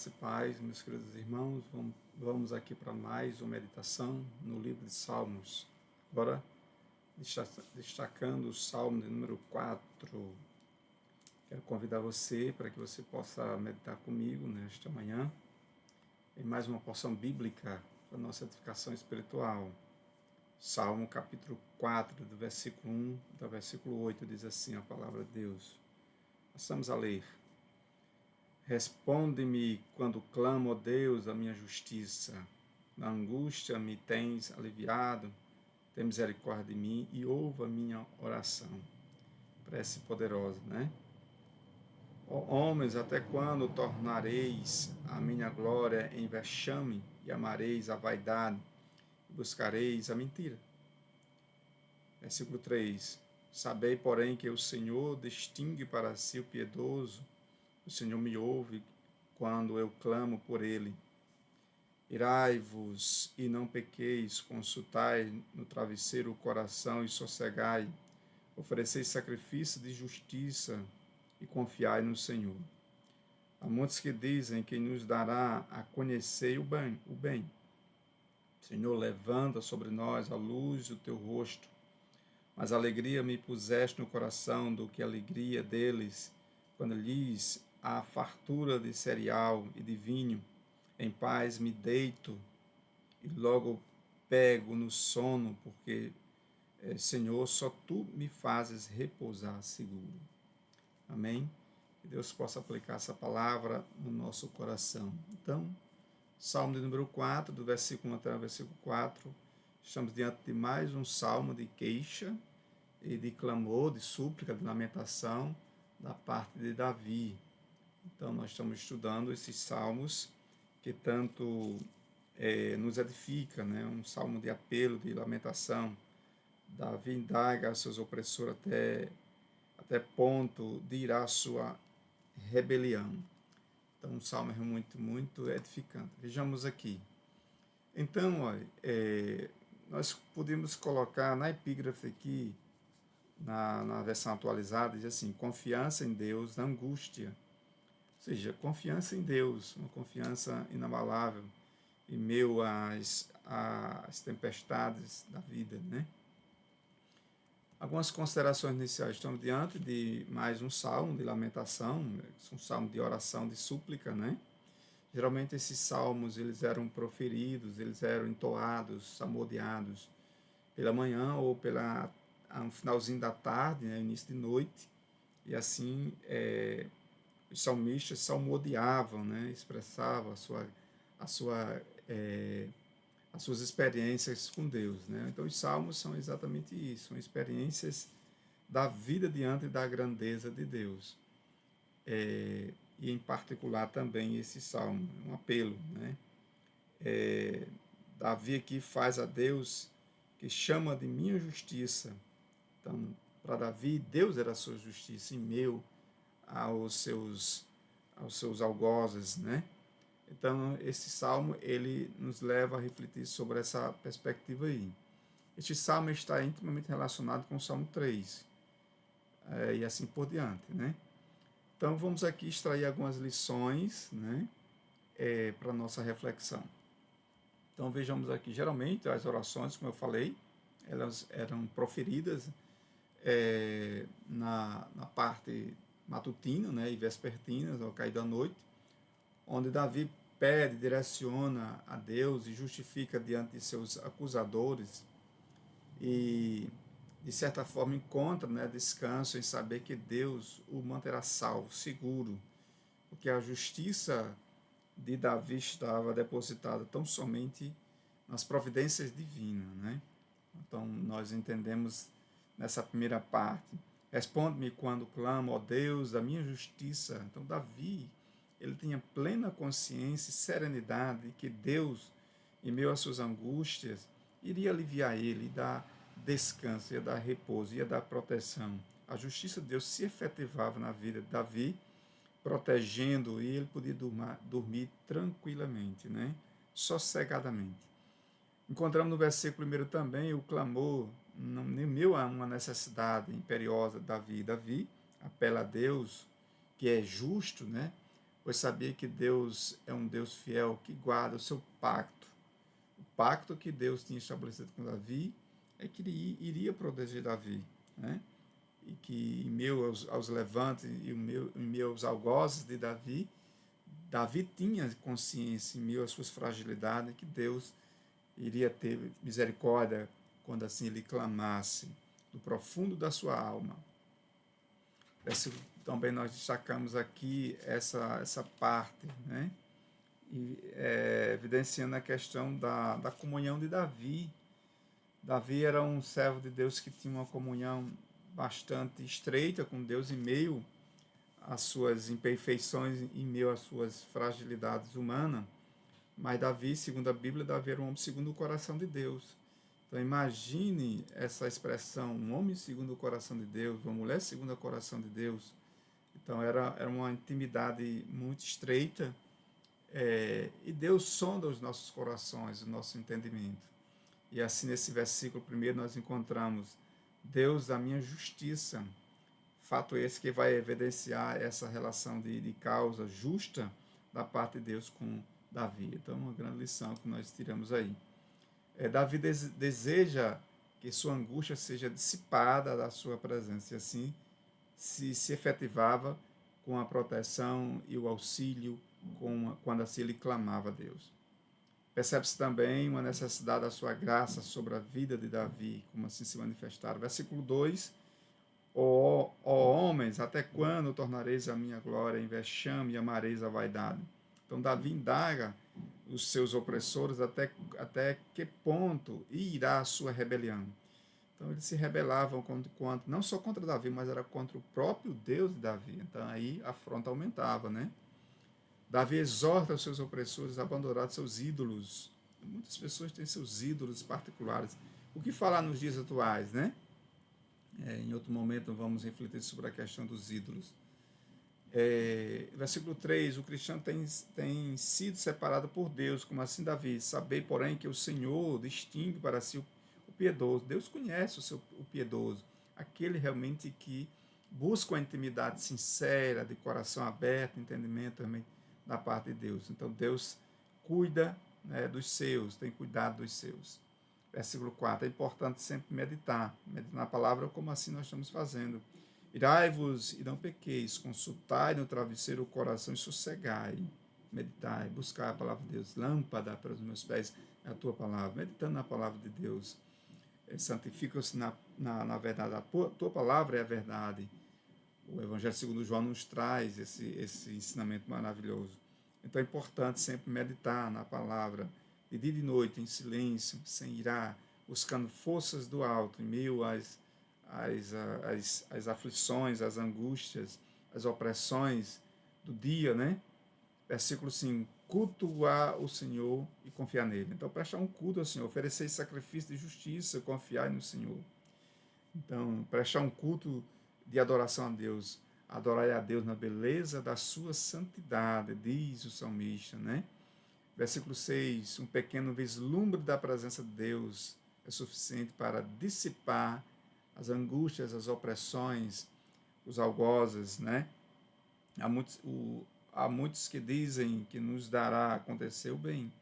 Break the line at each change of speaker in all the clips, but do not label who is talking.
Graça e paz, meus queridos irmãos. Vamos aqui para mais uma meditação no livro de Salmos. Agora, destacando o Salmo de número 4. Quero convidar você para que você possa meditar comigo nesta manhã em mais uma porção bíblica para nossa edificação espiritual. Salmo capítulo 4, do versículo 1 ao versículo 8, diz assim a palavra de Deus. Passamos a ler. Responde-me quando clamo, ó Deus, a minha justiça. Na angústia me tens aliviado, tem misericórdia de mim e ouve a minha oração. Prece poderosa, né? Ó homens, até quando tornareis a minha glória em vexame e amareis a vaidade e buscareis a mentira? Versículo 3. Sabei, porém, que o Senhor distingue para si o piedoso, o Senhor me ouve quando eu clamo por ele. Irai-vos e não pequeis, consultai no travesseiro o coração e sossegai. Ofereceis sacrifício de justiça e confiai no Senhor. Há muitos que dizem que nos dará a conhecer o bem. Senhor, levanta sobre nós a luz do teu rosto. Mas alegria me puseste no coração do que a alegria deles, quando lhes há fartura de cereal e de vinho. Em paz me deito e logo pego no sono, porque, Senhor, só Tu me fazes repousar seguro. Amém? Que Deus possa aplicar essa palavra no nosso coração. Então, Salmo de número 4, do versículo 1 até o versículo 4, estamos diante de mais um salmo de queixa e de clamor, de súplica, de lamentação da parte de Davi. Então, nós estamos estudando esses salmos que tanto nos edifica, né? Um salmo de apelo, de lamentação. Davi indaga aos seus opressores até ponto de ir à sua rebelião. Então, um salmo é muito edificante. Vejamos aqui. Então, olha, nós podemos colocar na epígrafe aqui, na versão atualizada, diz assim: confiança em Deus na angústia. Ou seja, confiança em Deus, uma confiança inabalável em meio às tempestades da vida, né? Algumas considerações iniciais. Estamos diante de mais um salmo de lamentação, um salmo de oração, de súplica, né? Geralmente esses salmos eles eram proferidos, eles eram entoados, salmodiados pela manhã ou no finalzinho da tarde, né, início de noite, e assim os salmistas salmodiavam, né, expressavam as suas experiências com Deus, né? Então os salmos são exatamente isso, são experiências da vida diante da grandeza de Deus. E em particular também esse salmo, um apelo, né? Davi aqui faz a Deus que chama de minha justiça. Então, para Davi, Deus era a sua justiça em meio aos seus algozes, né? Então, esse salmo, ele nos leva a refletir sobre essa perspectiva aí. Este salmo está intimamente relacionado com o Salmo 3, e assim por diante, né? Então, vamos aqui extrair algumas lições, né, para a nossa reflexão. Então, vejamos aqui, geralmente, as orações, como eu falei, elas eram proferidas na parte matutina, né, e vespertina, ao cair da noite, onde Davi pede, direciona a Deus e justifica diante de seus acusadores e, de certa forma, encontra, né, descanso em saber que Deus o manterá salvo, seguro, porque a justiça de Davi estava depositada tão somente nas providências divinas, né? Então, nós entendemos nessa primeira parte: responde-me quando clamo, ó Deus, da minha justiça. Então, Davi, ele tinha plena consciência e serenidade de que Deus, em meio às suas angústias, iria aliviar ele, dar descanso, ia dar repouso, ia dar proteção. A justiça de Deus se efetivava na vida de Davi, protegendo, e ele podia dormir tranquilamente, né? Sossegadamente. Encontramos no versículo 1 também o clamor, no meio a uma necessidade imperiosa da vida. Davi apela a Deus, que é justo, né, pois sabia que Deus é um Deus fiel que guarda o seu pacto. O pacto que Deus tinha estabelecido com Davi é que ele iria proteger Davi, né? E que em meio aos levantes e em meio aos algozes de Davi, Davi tinha consciência, em meio às suas fragilidades, que Deus iria ter misericórdia quando assim ele clamasse do profundo da sua alma. Também nós destacamos aqui essa parte, né? E, evidenciando a questão da comunhão de Davi. Davi era um servo de Deus que tinha uma comunhão bastante estreita com Deus em meio às suas imperfeições, em meio às suas fragilidades humanas. Mas Davi, segundo a Bíblia, Davi era um homem segundo o coração de Deus. Então imagine essa expressão, um homem segundo o coração de Deus, uma mulher segundo o coração de Deus. Então era uma intimidade muito estreita, e Deus sonda os nossos corações, o nosso entendimento. E assim nesse versículo primeiro nós encontramos Deus da minha justiça. Fato esse que vai evidenciar essa relação de causa justa da parte de Deus com Davi. Então, uma grande lição que nós tiramos aí. Davi deseja que sua angústia seja dissipada da sua presença, e assim se efetivava com a proteção e o auxílio quando assim ele clamava a Deus. Percebe-se também uma necessidade da sua graça sobre a vida de Davi, como assim se manifestaram. Versículo 2: ó homens, até quando tornareis a minha glória em vexame e amareis a vaidade? Então Davi indaga os seus opressores até que ponto irá a sua rebelião. Então eles se rebelavam não só contra Davi, mas era contra o próprio Deus de Davi. Então aí a afronta aumentava, né? Davi exorta os seus opressores a abandonar seus ídolos. Muitas pessoas têm seus ídolos particulares. O que falar nos dias atuais, né? Em outro momento vamos refletir sobre a questão dos ídolos. Versículo 3, o cristão tem sido separado por Deus, como assim Davi. Sabei, porém, que o Senhor distingue para si o piedoso. Deus conhece o piedoso, aquele realmente que busca uma intimidade sincera, de coração aberto, entendimento também da parte de Deus. Então Deus cuida, né, dos seus, tem cuidado dos seus. Versículo 4, é importante sempre meditar na palavra, como assim nós estamos fazendo. Irai-vos e não pequeis, consultai no travesseiro o coração e sossegai. Meditai, buscar a palavra de Deus. Lâmpada para os meus pés é a tua palavra. Meditando na palavra de Deus. Santifica-se na verdade. A tua palavra é a verdade. O Evangelho segundo João nos traz esse ensinamento maravilhoso. Então é importante sempre meditar na palavra, de dia e de noite, em silêncio, sem irar, buscando forças do alto, em meio às aflições, às angústias, às opressões do dia, né? Versículo 5, cultuar o Senhor e confiar nele. Então, prestar um culto ao Senhor, oferecer sacrifício de justiça, confiar no Senhor. Então, prestar um culto de adoração a Deus, adorar a Deus na beleza da sua santidade, diz o salmista, né? Versículo 6, um pequeno vislumbre da presença de Deus é suficiente para dissipar as angústias, as opressões, os algozes, né? Há muitos que dizem que nos dará acontecer o bem.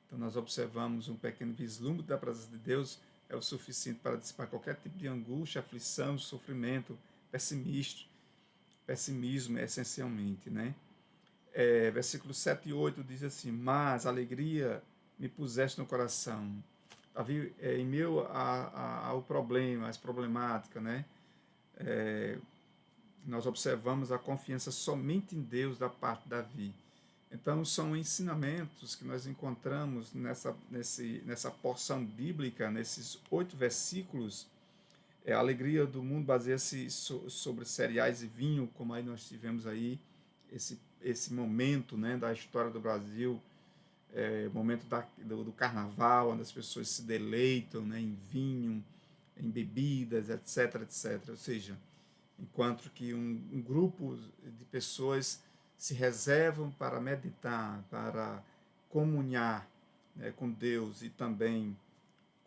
Então nós observamos um pequeno vislumbre da presença de Deus é o suficiente para dissipar qualquer tipo de angústia, aflição, sofrimento, pessimismo essencialmente, né? Versículos 7 e 8 diz assim, mas alegria me puseste no coração. Davi, em meio ao problema, às problemáticas, né? Nós observamos a confiança somente em Deus da parte de Davi. Então, são ensinamentos que nós encontramos nessa porção bíblica, nesses 8 versículos. A alegria do mundo baseia-se sobre cereais e vinho, como aí nós tivemos aí esse momento, né, da história do Brasil, momento do carnaval, onde as pessoas se deleitam, né, em vinho, em bebidas, etc, etc. Ou seja, enquanto que um grupo de pessoas se reservam para meditar, para comunhar, né, com Deus e também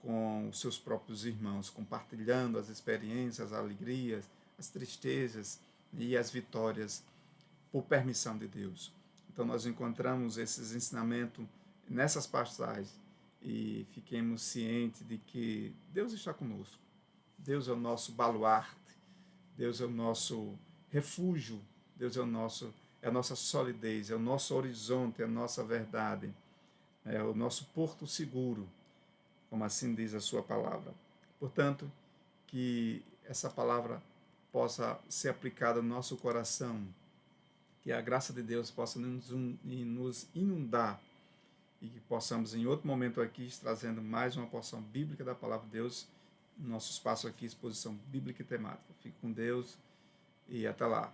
com os seus próprios irmãos, compartilhando as experiências, as alegrias, as tristezas e as vitórias por permissão de Deus. Então nós encontramos esses ensinamentos nessas passagens e fiquemos cientes de que Deus está conosco. Deus é o nosso baluarte, Deus é o nosso refúgio, Deus é a nossa solidez, é o nosso horizonte, é a nossa verdade, é o nosso porto seguro, como assim diz a sua palavra. Portanto, que essa palavra possa ser aplicada no nosso coração, que a graça de Deus possa nos inundar e que possamos em outro momento aqui trazendo mais uma porção bíblica da palavra de Deus, nosso espaço aqui, exposição bíblica e temática. Fique com Deus e até lá.